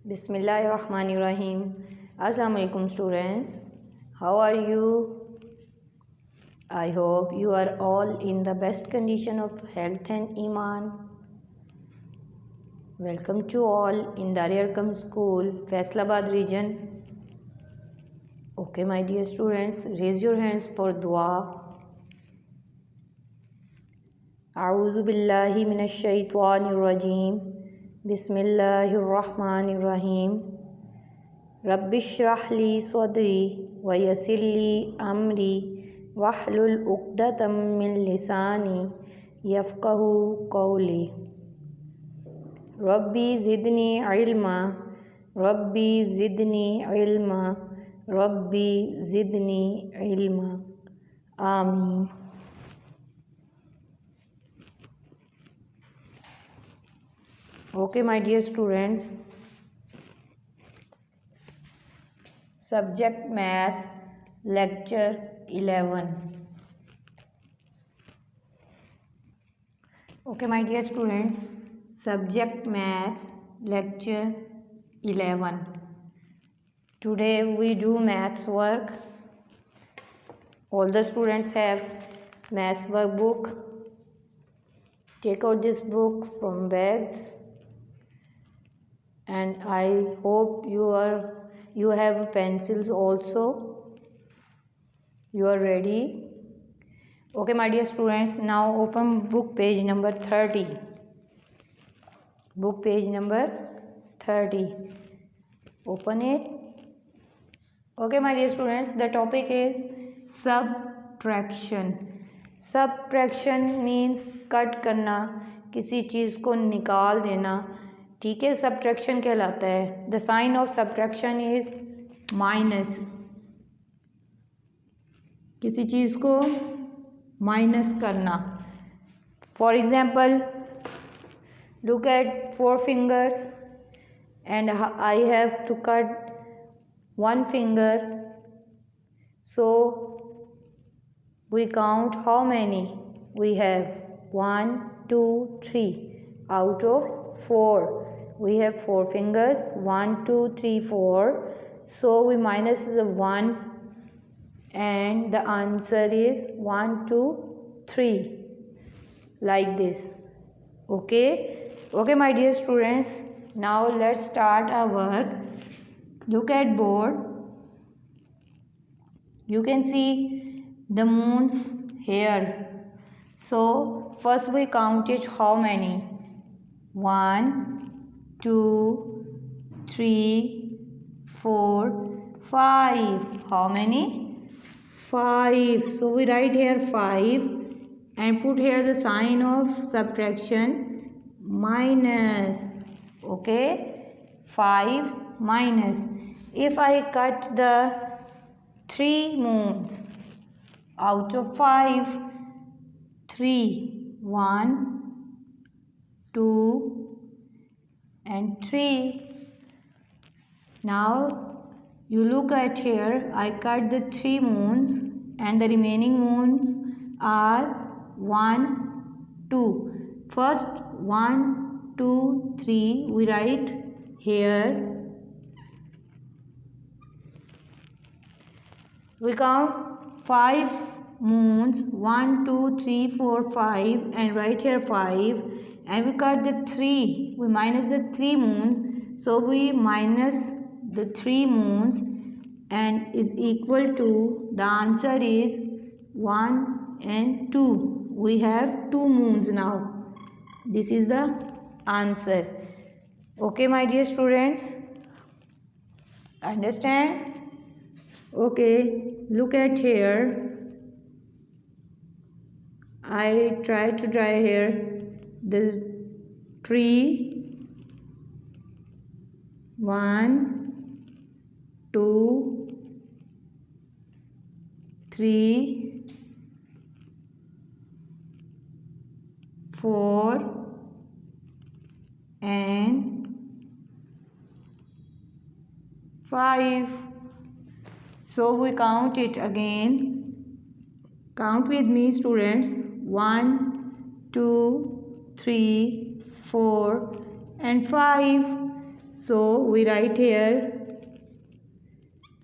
Bismillahirrahmanirrahim. Assalamu alaikum students. How are you? I hope you are all in the best condition of health and iman. Welcome to all in Dar-e-Arqam school, Faisalabad region. Okay, my dear students, raise your hands for dua. A'udhu billahi minash shaitanir rajim. Bismillahirrahmanirrahim. Rabbi shrah li sadri wa yassir li amri wahlul uqdatam min lisani yafqahu qawli. Rabbi zidni ilma. Rabbi zidni ilma. Rabbi zidni ilma. Ameen. Okay, my dear students. Subject Maths, Lecture 11. Okay, my dear students. Subject Maths, Lecture 11. Today we do maths work. All the students have maths workbook. Take out this book from bags. And I hope you have pencils also. You are ready. Okay, my dear students, now open book page number 30. Book page number 30. Open it. Okay, my dear students, the topic is subtraction. Subtraction means cut करना, किसी चीज़ को निकाल देना. ठीक है, subtraction कहलाता है. The sign of subtraction is minus. किसी चीज़ को माइनस करना. For example, look at 4 fingers and I have to cut 1 finger. So we count how many we have. 1, 2, 3 out of 4. We have 4 fingers. 1, 2, 3, 4. So we minus the 1 and the answer is 1, 2, 3. Like this. Okay, my dear students. Now let's start our work. Look at board. You can see the moons here. So first we count it how many. 1, 2, 3, 4, 5. How many? 5. So we write here 5 and put here the sign of subtraction minus. Okay, 5 minus. If I cut the 3 moons out of 5, 3, 1, 2 and 3. Now you look at here, I cut the 3 moons and the remaining moons are 1, 2. First 1, 2, 3 we write here. We count 5 moons. 1, 2, 3, 4, 5 and write here 5. And we cut the 3. We minus the 3 moons. So we minus the 3 moons and is equal to, the answer is 1 and 2. We have 2 moons now. This is the answer. Okay, my dear students. Understand? Okay, look at here. I try to draw here the tree. 1, 2, 3, 4 and 5. So we count it again. Count with me, students. 1, 2, 3, 4 and 5. So we write here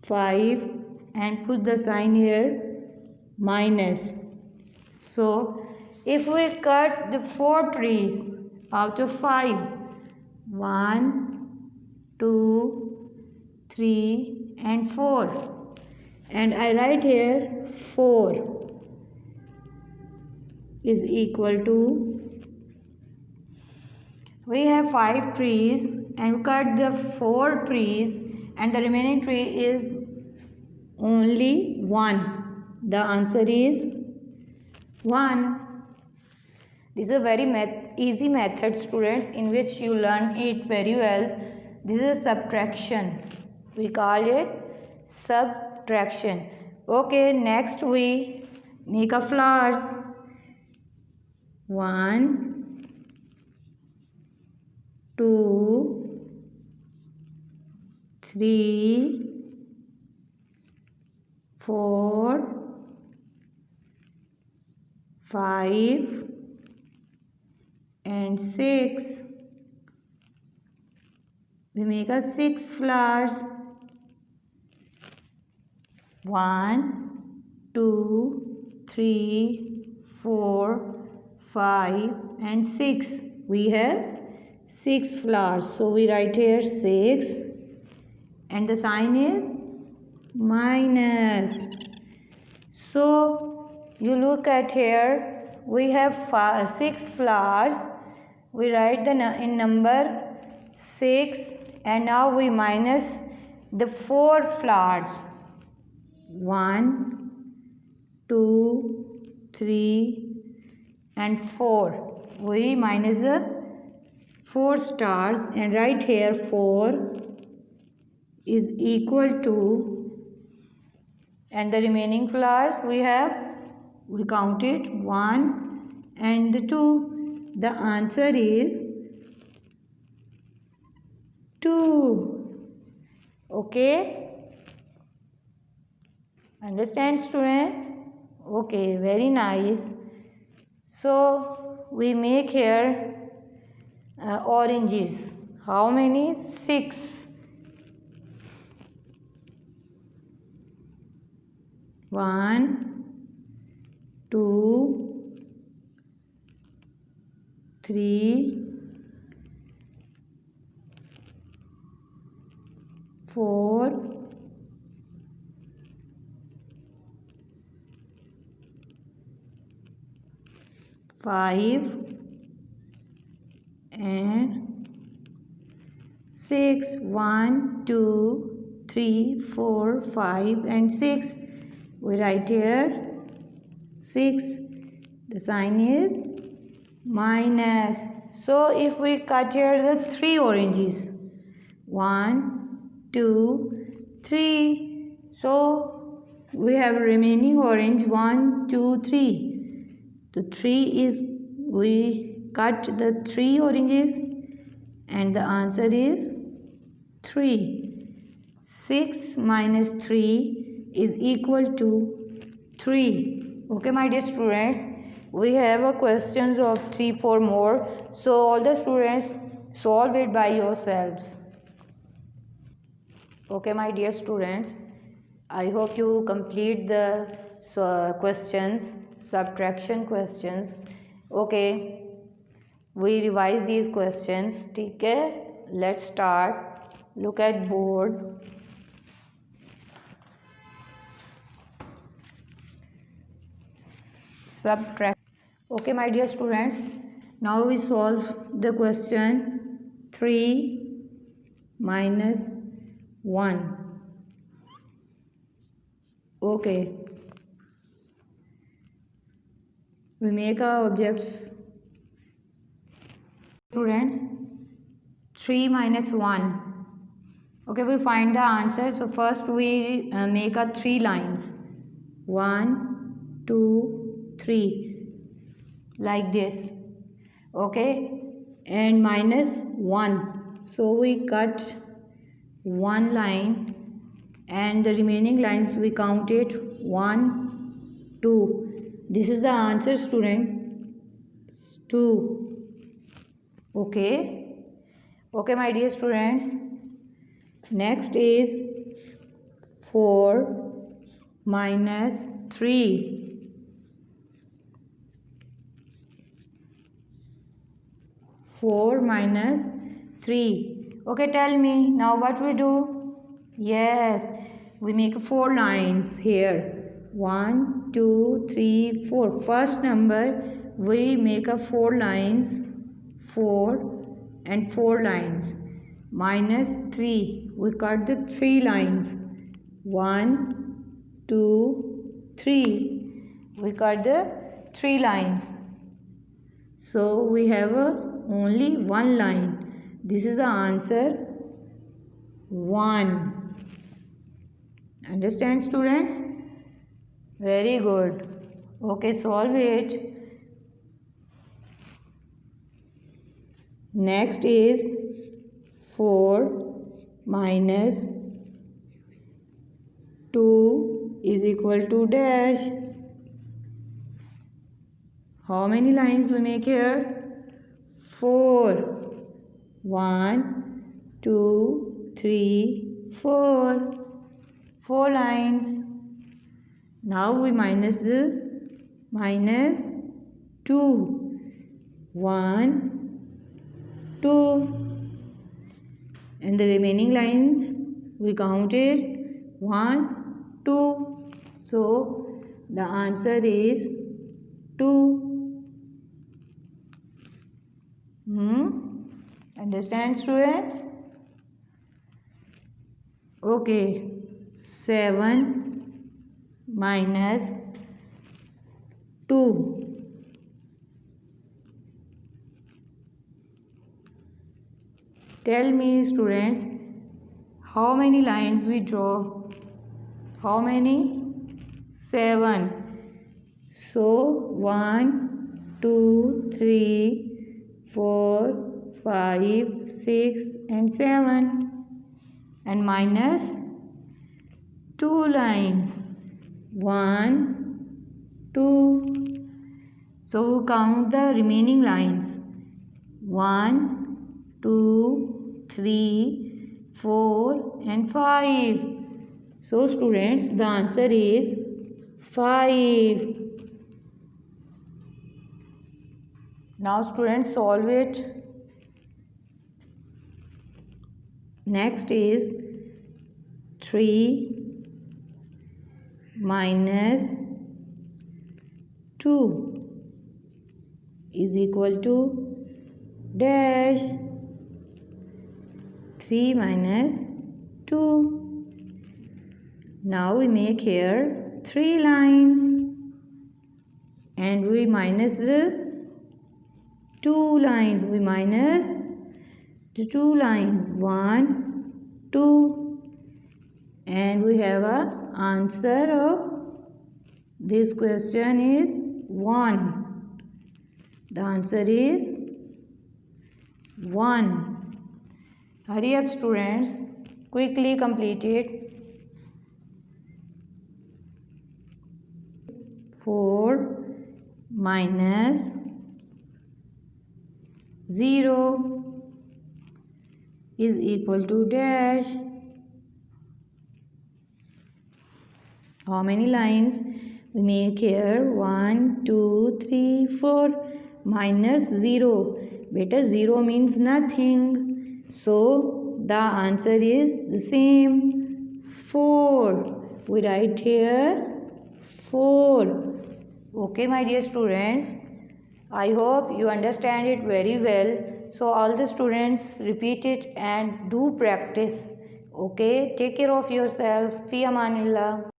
5 and put the sign here minus. So if we cut the 4 trees out of 5, 1, 2, 3 and 4, and I write here 4 is equal to, we have 5 trees and cut the 4 trees and the remaining tree is only 1. The answer is 1. This is a very easy method, students, in which you learn it very well. This is subtraction. We call it subtraction. Okay, next we make a flowers. 1, 2, 3, 4, 5 and 6. We make a 6 flowers. 1, 2, 3, 4, 5 and 6. We have 6 flowers. So we write here 6 and the sign is minus. So you look at here, we have 6 flowers. We write in number 6 and now we minus the 4 flowers. 1, 2, 3 and 4. We minus the 4 stars and write here 4 is equal to, and the remaining flowers we counted 1 and 2. The answer is 2. Okay, understand, students? Okay, very nice. So we make here oranges. How many? 6. 1, 2, 3, 4, 5 and 6. 1, 2, 3, 4, 5 and 6. We write here 6. The sign is minus. So if we cut here the 3 oranges, 1, 2, 3. So we have remaining orange 1, 2, 3. The 3 is, we cut the 3 oranges and the answer is 3. 6 minus 3 is equal to 3. Okay, my dear students, we have a questions of 3, 4 more. So all the students solve it by yourselves. Okay, my dear students, I hope you complete the questions, subtraction questions. Okay, we revise these questions. Okay, let's start. Look at board. Subtract. Okay, my dear students, now we solve the question 3 minus 1. Okay, we make our objects. Students, 3 minus 1. Okay, we find the answer. So first we make a 3 lines. 1, 2, 3, like this. Okay, and minus 1. So we cut 1 line and the remaining lines we counted 1, 2. This is the answer, student. 2. Okay, my dear students, Next is 4 minus 3. 4 minus 3. Okay, tell me now what we do? Yes, we make 4 lines here. 1, 2, 3, 4. First number we make a 4 lines. 4 and 4 lines. Minus 3. We cut the 3 lines. 1, 2, 3. We cut the 3 lines. So we have only one line. This is the answer 1. Understand, students? Very good. Okay, solve it. Next is 4 minus 2 is equal to dash. How many lines we make here? 4. 1, 2, 3, 4. 4 lines. Now we minus 2. 1, 2. And the remaining lines we counted 1, 2. So the answer is 2. Understand, students? Okay. 7 minus 2. Tell me, students, how many lines we draw? How many? 7. So 1, 2, 3, 4, 5, 6 and 7. And minus 2 lines. 1, 2. So count the remaining lines. 1, 2, 3, 4 and 5. So students, the answer is 5. Now students, solve it. Next is 3 minus 2 is equal to dash. 3 minus 2. Now we make here 3 lines and we minus the 2 lines. We minus the 2 lines. 1, 2. And we have a answer of this question is 1. The answer is 1. Hurry up, students. Quickly complete it. 4 minus 0 is equal to dash. How many lines we make here? 1, 2, 3, 4. Minus 0. Beta 0 means nothing. So the answer is the same. 4. We write here 4. Okay, my dear students. I hope you understand it very well. So all the students repeat it and do practice. Okay, take care of yourself. Fi amanillah.